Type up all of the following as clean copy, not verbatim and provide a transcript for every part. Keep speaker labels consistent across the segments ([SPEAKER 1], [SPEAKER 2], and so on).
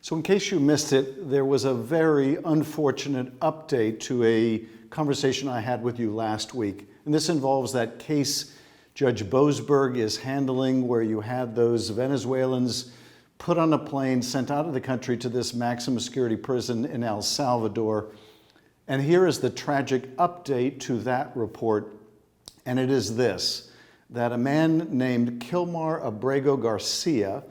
[SPEAKER 1] So in case you missed it, there was a very unfortunate update to a conversation I had with you last week. And this involves that case Judge Boasberg is handling where you had those Venezuelans put on a plane, sent out of the country to this maximum security prison in El Salvador. And here is the tragic update to that report. And it is this, that a man named Kilmar Abrego Garcia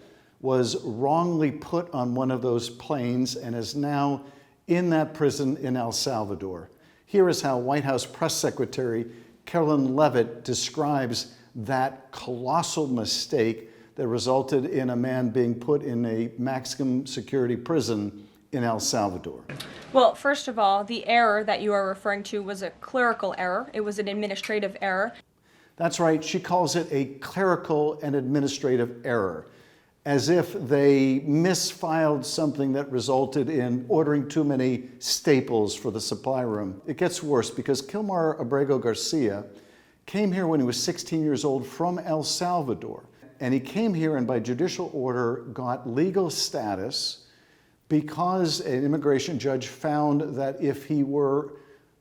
[SPEAKER 1] was wrongly put on one of those planes and is now in that prison in El Salvador. Here is how White House Press Secretary Carolyn Leavitt describes that colossal mistake that resulted in a man being put in a maximum security prison in El Salvador.
[SPEAKER 2] Well, first of all, the error that you are referring to was a clerical error. It was an administrative error.
[SPEAKER 1] That's right. She calls it a clerical and administrative error, as if they misfiled something that resulted in ordering too many staples for the supply room. It gets worse because Kilmar Abrego Garcia came here when he was 16 years old from El Salvador. And he came here and by judicial order got legal status because an immigration judge found that if he were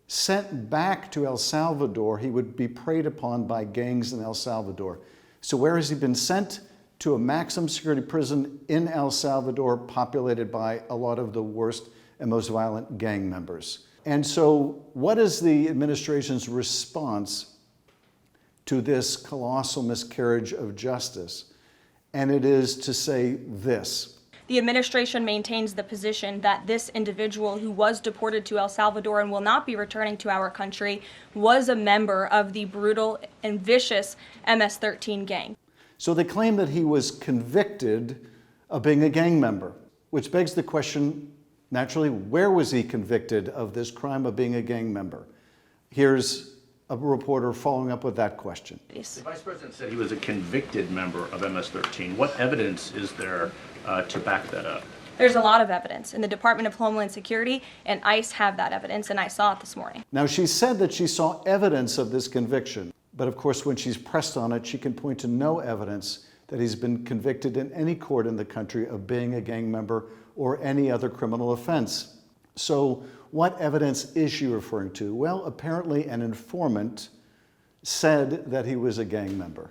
[SPEAKER 1] sent back to El Salvador, he would be preyed upon by gangs in El Salvador. So where has he been sent? To a maximum security prison in El Salvador, populated by a lot of the worst and most violent gang members. And so what is the administration's response to this colossal miscarriage of justice? And it is to say this.
[SPEAKER 2] The administration maintains the position that this individual who was deported to El Salvador and will not be returning to our country was a member of the brutal and vicious MS-13 gang.
[SPEAKER 1] So they claim that he was convicted of being a gang member, which begs the question, naturally, where was he convicted of this crime of being a gang member? Here's a reporter following up with that question.
[SPEAKER 3] The Vice President said he was a convicted member of MS-13. What evidence is there to back that up?
[SPEAKER 2] There's a lot of evidence, and the Department of Homeland Security and ICE have that evidence, and I saw it this morning.
[SPEAKER 1] Now, she said that she saw evidence of this conviction. But of course, when she's pressed on it, she can point to no evidence that he's been convicted in any court in the country of being a gang member or any other criminal offense. So what evidence is she referring to? Well, apparently an informant said that he was a gang member.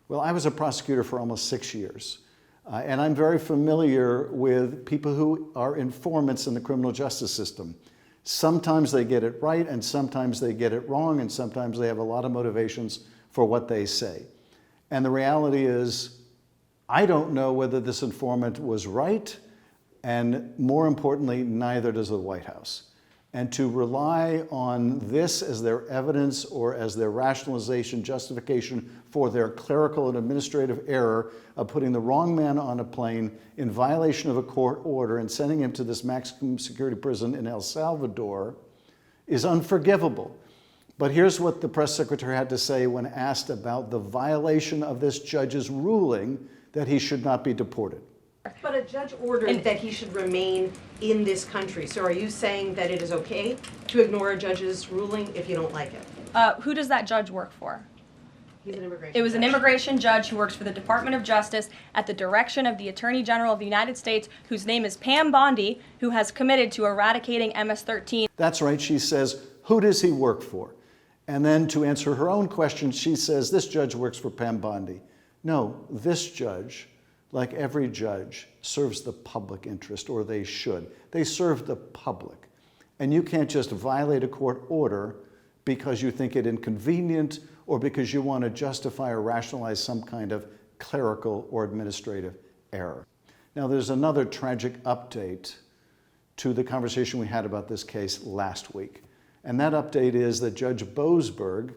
[SPEAKER 1] Well, I was a prosecutor for almost 6 years, and I'm very familiar with people who are informants in the criminal justice system. Sometimes they get it right, and sometimes they get it wrong, and sometimes they have a lot of motivations for what they say. And the reality is, I don't know whether this informant was right, and more importantly, neither does the White House. And to rely on this as their evidence or as their rationalization, justification for their clerical and administrative error of putting the wrong man on a plane in violation of a court order and sending him to this maximum security prison in El Salvador is unforgivable. But here's what the press secretary had to say when asked about the violation of this judge's ruling that he should not be deported.
[SPEAKER 4] But a judge ordered that he should remain in this country. So are you saying that it is okay to ignore a judge's ruling if you don't like it?
[SPEAKER 2] Who does that judge work for?
[SPEAKER 4] He's an immigration
[SPEAKER 2] It was
[SPEAKER 4] judge.
[SPEAKER 2] an immigration judge who works for the Department of Justice at the direction of the Attorney General of the United States, whose name is Pam Bondi, who has committed to eradicating MS-13.
[SPEAKER 1] That's right, she says, who does he work for? And then to answer her own question, she says, this judge works for Pam Bondi. No, this judge, like every judge, serves the public interest, or they should. They serve the public. And you can't just violate a court order because you think it inconvenient or because you want to justify or rationalize some kind of clerical or administrative error. Now, there's another tragic update to the conversation we had about this case last week. And that update is that Judge Boasberg,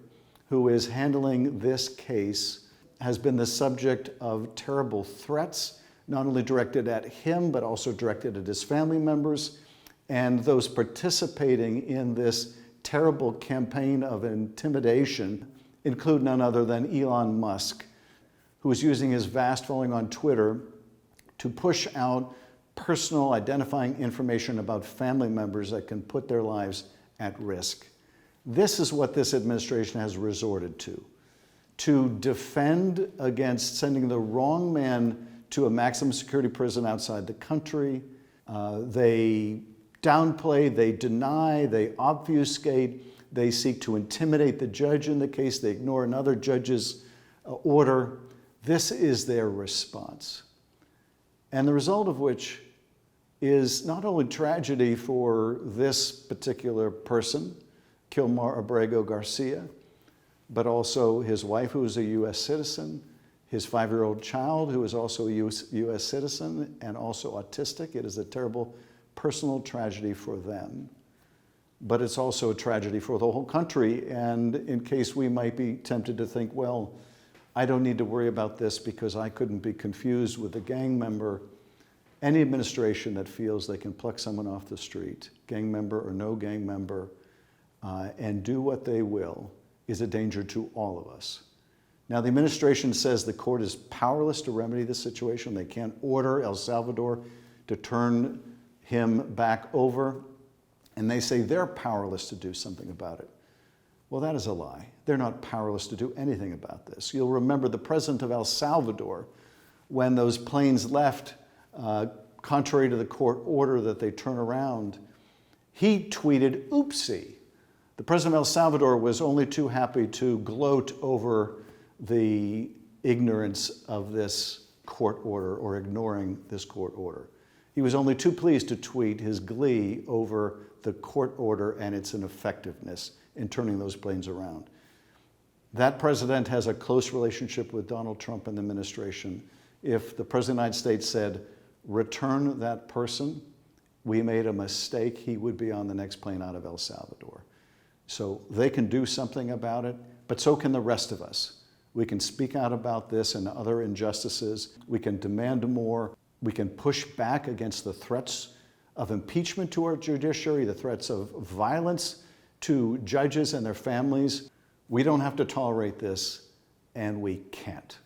[SPEAKER 1] who is handling this case, has been the subject of terrible threats, not only directed at him, but also directed at his family members. And those participating in this terrible campaign of intimidation include none other than Elon Musk, who is using his vast following on Twitter to push out personal identifying information about family members that can put their lives at risk. This is what this administration has resorted to defend against sending the wrong man to a maximum security prison outside the country, They downplay, they deny, they obfuscate, they seek to intimidate the judge in the case, they ignore another judge's order. This is their response. And the result of which is not only tragedy for this particular person, Kilmar Abrego Garcia, but also his wife, who is a U.S. citizen, his 5-year-old child, who is also a U.S. citizen and also autistic. It is a terrible personal tragedy for them. But it's also a tragedy for the whole country. And in case we might be tempted to think, well, I don't need to worry about this because I couldn't be confused with a gang member. Any administration that feels they can pluck someone off the street, gang member or no gang member, and do what they will, is a danger to all of us. Now, the administration says the court is powerless to remedy this situation. They can't order El Salvador to turn him back over. And they say they're powerless to do something about it. Well, that is a lie. They're not powerless to do anything about this. You'll remember the president of El Salvador, when those planes left, contrary to the court order that they turn around, he tweeted, oopsie. The president of El Salvador was only too happy to gloat over the ignorance of this court order or ignoring this court order. He was only too pleased to tweet his glee over the court order and its ineffectiveness in turning those planes around. That president has a close relationship with Donald Trump and the administration. If the president of the United States said, return that person, we made a mistake, he would be on the next plane out of El Salvador. So they can do something about it, but so can the rest of us. We can speak out about this and other injustices. We can demand more. We can push back against the threats of impeachment to our judiciary, the threats of violence to judges and their families. We don't have to tolerate this, and we can't.